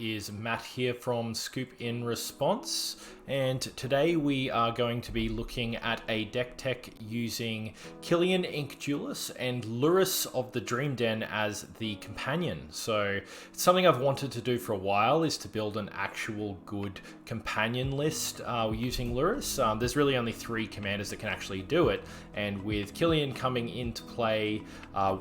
is Matt here from Scoop in Response, and today we are going to be looking at a deck tech using Killian Ink Duelist and Lurrus of the Dream Den as the companion. So it's something I've wanted to do for a while, is to build an actual good companion list using Lurrus. There's really only 3 commanders that can actually do it, and with Killian coming into play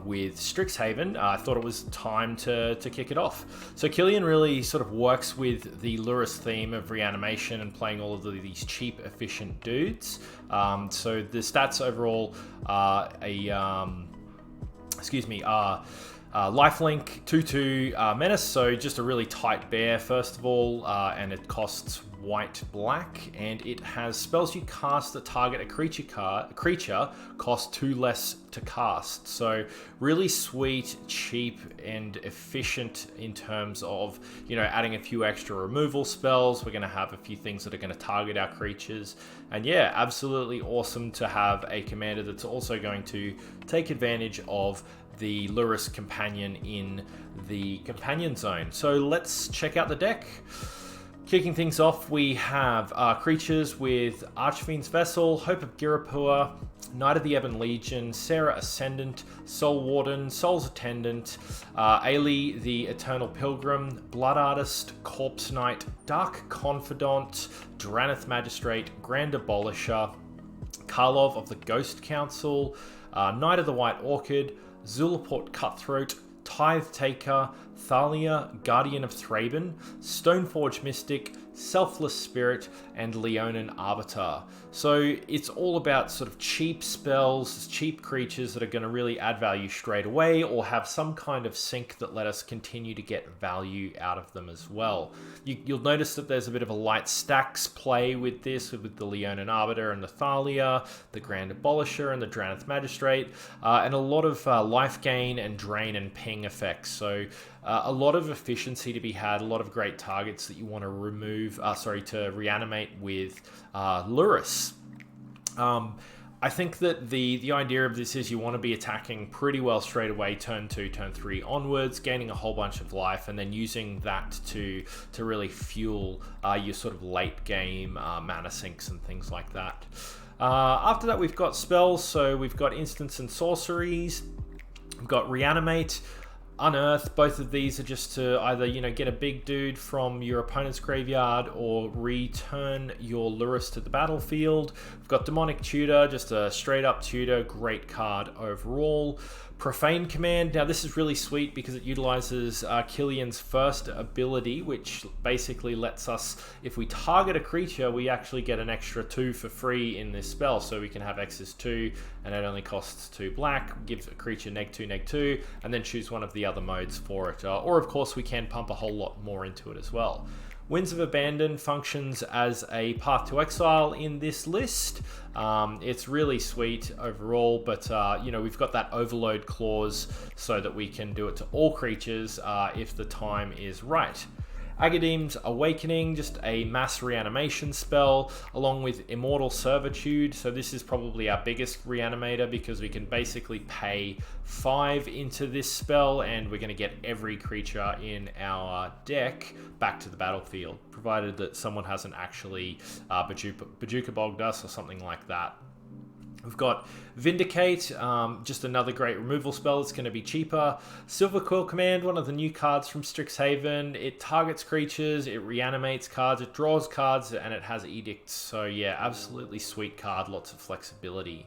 with Strixhaven, I thought it was time to kick it off. So Killian really sort of works with the Lurrus theme of reanimation and playing all of these cheap, efficient dudes. So the stats overall are lifelink 2/2 menace, so just a really tight bear first of all, and it costs white black, and it has spells you cast that target a creature cost 2 less to cast. So really sweet, cheap, and efficient in terms of, you know, adding a few extra removal spells. We're going to have a few things that are going to target our creatures, and yeah, absolutely awesome to have a commander that's also going to take advantage of the Lurrus companion in the companion zone. So let's check out the deck. Kicking things off, we have creatures with Archfiend's Vessel, Hope of Ghirapur, Knight of the Ebon Legion, Serra Ascendant, Soul Warden, Soul's Attendant, Ailey the Eternal Pilgrim, Blood Artist, Corpse Knight, Dark Confidant, Drannith Magistrate, Grand Abolisher, Karlov of the Ghost Council, Knight of the White Orchid, Zulaport Cutthroat, Tithe Taker, Thalia, Guardian of Thraben, Stoneforge Mystic, Selfless Spirit, and Leonin Arbiter. So it's all about sort of cheap spells, cheap creatures that are going to really add value straight away, or have some kind of sink that let us continue to get value out of them as well. You'll notice that there's a bit of a light stacks play with this, with the Leonin Arbiter and the Thalia, the Grand Abolisher and the Drannith Magistrate, and a lot of life gain and drain and ping effects. So a lot of efficiency to be had, a lot of great targets that you want to to reanimate with Lurrus. I think that the idea of this is you want to be attacking pretty well straight away, turn 2, turn 3 onwards, gaining a whole bunch of life, and then using that to really fuel your sort of late game mana sinks and things like that. After that, we've got spells, so we've got instants and sorceries, we've got reanimate, unearth. Both of these are just to either, you know, get a big dude from your opponent's graveyard or return your Lurrus to the battlefield. We've got demonic tutor, just a straight up tutor, great card overall. Profane Command, now this is really sweet because it utilizes Killian's first ability, which basically lets us, if we target a creature, we actually get an extra 2 for free in this spell. So we can have X's 2, and it only costs 2 black, gives a creature neg 2, and then choose one of the other modes for it. Or of course we can pump a whole lot more into it as well. Winds of Abandon functions as a path to exile in this list. It's really sweet overall, but you know, we've got that overload clause so that we can do it to all creatures if the time is right. Agadeem's Awakening, just a mass reanimation spell, along with Immortal Servitude. So this is probably our biggest reanimator because we can basically pay 5 into this spell, and we're going to get every creature in our deck back to the battlefield, provided that someone hasn't actually Bojuka Bogged us or something like that. We've got Vindicate, just another great removal spell. It's going to be cheaper. Silver Quill Command, one of the new cards from Strixhaven. It targets creatures, it reanimates cards, it draws cards, and it has edicts. So yeah, absolutely sweet card, lots of flexibility.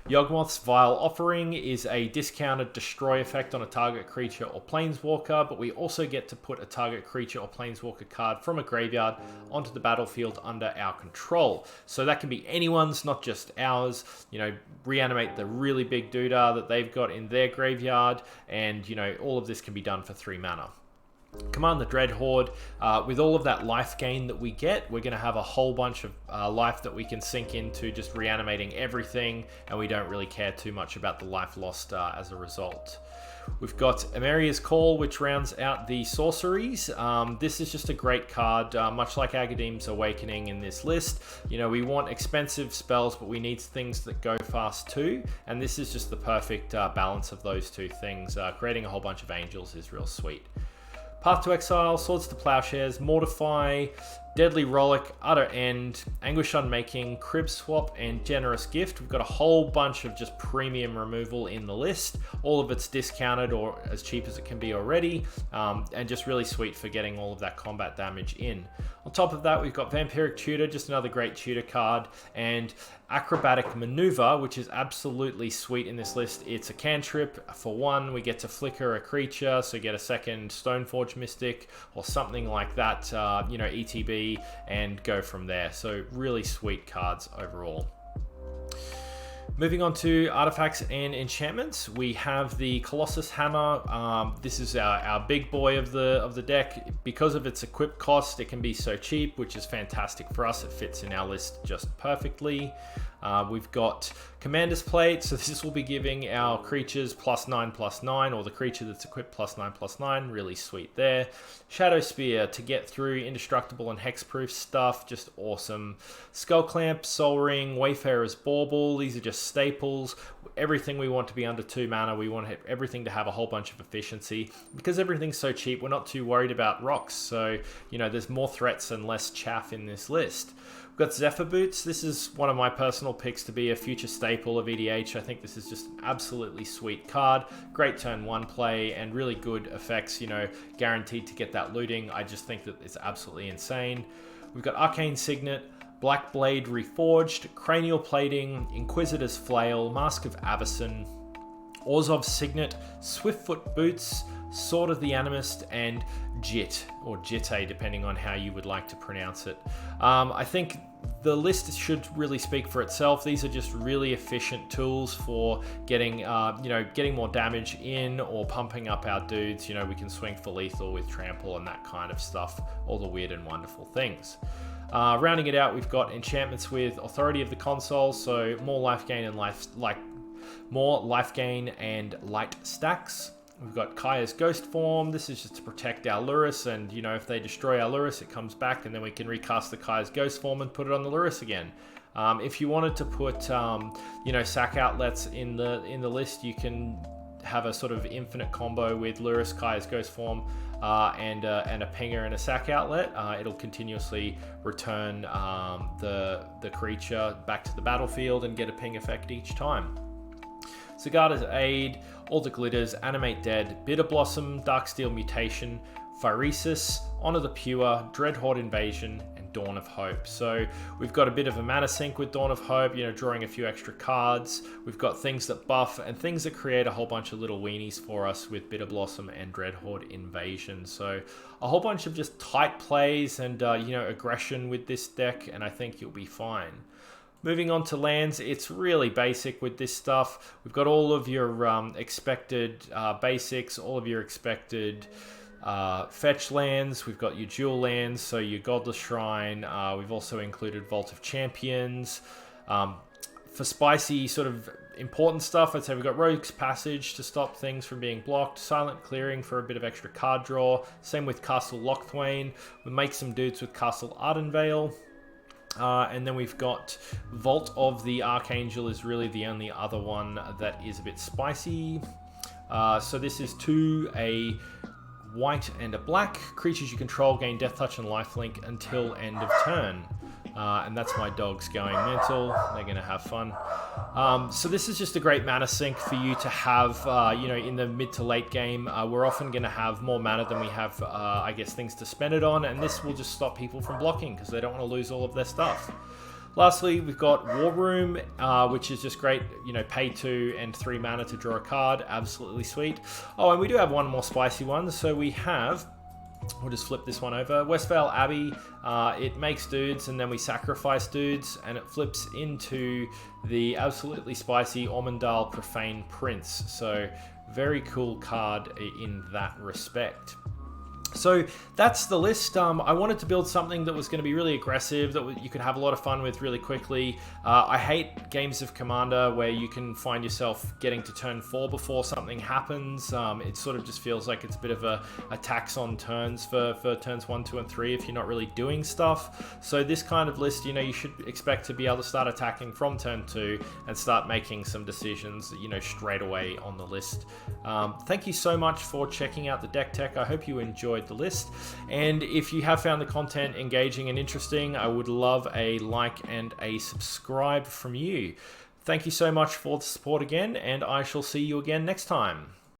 Yawgmoth's Vile Offering is a discounted destroy effect on a target creature or planeswalker, but we also get to put a target creature or planeswalker card from a graveyard onto the battlefield under our control. So that can be anyone's, not just ours. You know, reanimate the really big doodah that they've got in their graveyard, and you know, all of this can be done for 3 mana. Command the Dreadhorde. With all of that life gain that we get, we're going to have a whole bunch of life that we can sink into just reanimating everything, and we don't really care too much about the life lost as a result. We've got Emeria's Call, which rounds out the sorceries. This is just a great card, much like Agadeem's Awakening in this list. You know, we want expensive spells, but we need things that go fast too, and this is just the perfect balance of those two things. Creating a whole bunch of angels is real sweet. Path to Exile, Swords to Plowshares, Mortify, Deadly Rollick, Utter End, Anguish Unmaking, Crib Swap, and Generous Gift. We've got a whole bunch of just premium removal in the list. All of it's discounted or as cheap as it can be already, and just really sweet for getting all of that combat damage in. On top of that, we've got Vampiric Tutor, just another great tutor card, and Acrobatic Maneuver, which is absolutely sweet in this list. It's a cantrip. For one, we get to flicker a creature, so get a second Stoneforge Mystic or something like that, you know, ETB, and go from there. So really sweet cards overall. Moving on to artifacts and enchantments, we have the Colossus Hammer. This is our big boy of the deck. Because of its equip cost, it can be so cheap, which is fantastic for us. It fits in our list just perfectly. We've got Commander's Plate, so this will be giving our creatures +9/+9, or the creature that's equipped +9/+9, really sweet there. Shadow Spear to get through indestructible and hexproof stuff, just awesome. Skull Clamp, Soul Ring, Wayfarer's Bauble, these are just staples. Everything we want to be under 2 mana, we want everything to have a whole bunch of efficiency. Because everything's so cheap, we're not too worried about rocks, so you know, there's more threats and less chaff in this list. We've got Zephyr Boots. This is one of my personal picks to be a future staple of EDH. I think this is just an absolutely sweet card. Great turn 1 play and really good effects, you know, guaranteed to get that looting. I just think that it's absolutely insane. We've got Arcane Signet, Black Blade Reforged, Cranial Plating, Inquisitor's Flail, Mask of Avacyn, Orzhov Signet, Swiftfoot Boots, Sword of the Animist, and Jit, or Jitte, depending on how you would like to pronounce it. I think the list should really speak for itself. These are just really efficient tools for getting, you know, getting more damage in or pumping up our dudes. You know, we can swing for lethal with trample and that kind of stuff, all the weird and wonderful things. Rounding it out, we've got enchantments with Authority of the Console, so more life gain and more life gain and light stacks. We've got Kaya's Ghost Form. This is just to protect our Lurrus, and you know, if they destroy our Lurrus, it comes back, and then we can recast the Kaya's Ghost Form and put it on the Lurrus again. If you wanted to put, you know, sack outlets in the list, you can have a sort of infinite combo with Lurrus, Kaya's Ghost Form, and a pinger and a sack outlet. It'll continuously return the creature back to the battlefield and get a ping effect each time. Sigarda's Aid, All the Glitters, Animate Dead, Bitter Blossom, Darksteel Mutation, Phyresis, Honor the Pure, Dreadhorde Invasion, and Dawn of Hope. So we've got a bit of a mana sink with Dawn of Hope, you know, drawing a few extra cards. We've got things that buff and things that create a whole bunch of little weenies for us with Bitter Blossom and Dreadhorde Invasion. So a whole bunch of just tight plays and, you know, aggression with this deck, and I think you'll be fine. Moving on to lands, it's really basic with this stuff. We've got all of your expected basics, all of your expected fetch lands. We've got your dual lands, so your Godless Shrine. We've also included Vault of Champions. For spicy sort of important stuff, I'd say we've got Rogue's Passage to stop things from being blocked, Silent Clearing for a bit of extra card draw. Same with Castle Locthwain. We make some dudes with Castle Ardenvale. And then we've got Vault of the Archangel is really the only other one that is a bit spicy. So this is 2, a white and a black. Creatures you control gain Death Touch and Lifelink until end of turn. And that's my dogs going mental. They're going to have fun. So this is just a great mana sink for you to have, you know, in the mid to late game. We're often going to have more mana than we have, I guess, things to spend it on. And this will just stop people from blocking because they don't want to lose all of their stuff. Lastly, we've got War Room, which is just great, you know, pay 2 and 3 mana to draw a card. Absolutely sweet. Oh, and we do have one more spicy one. So we have... We'll just flip this one over. Westvale Abbey, it makes dudes and then we sacrifice dudes, and it flips into the absolutely spicy Ormondale Profane Prince. So very cool card in that respect. So that's the list. I wanted to build something that was going to be really aggressive, that you could have a lot of fun with really quickly. I hate games of Commander where you can find yourself getting to turn 4 before something happens. It sort of just feels like it's a bit of a tax on turns for turns 1, 2, and 3 if you're not really doing stuff. So this kind of list, you know, you should expect to be able to start attacking from turn 2 and start making some decisions, you know, straight away on the list. Thank you so much for checking out the deck tech. I hope you enjoyed enjoyed the list. And if you have found the content engaging and interesting, I would love a like and a subscribe from you. Thank you so much for the support again, and I shall see you again next time.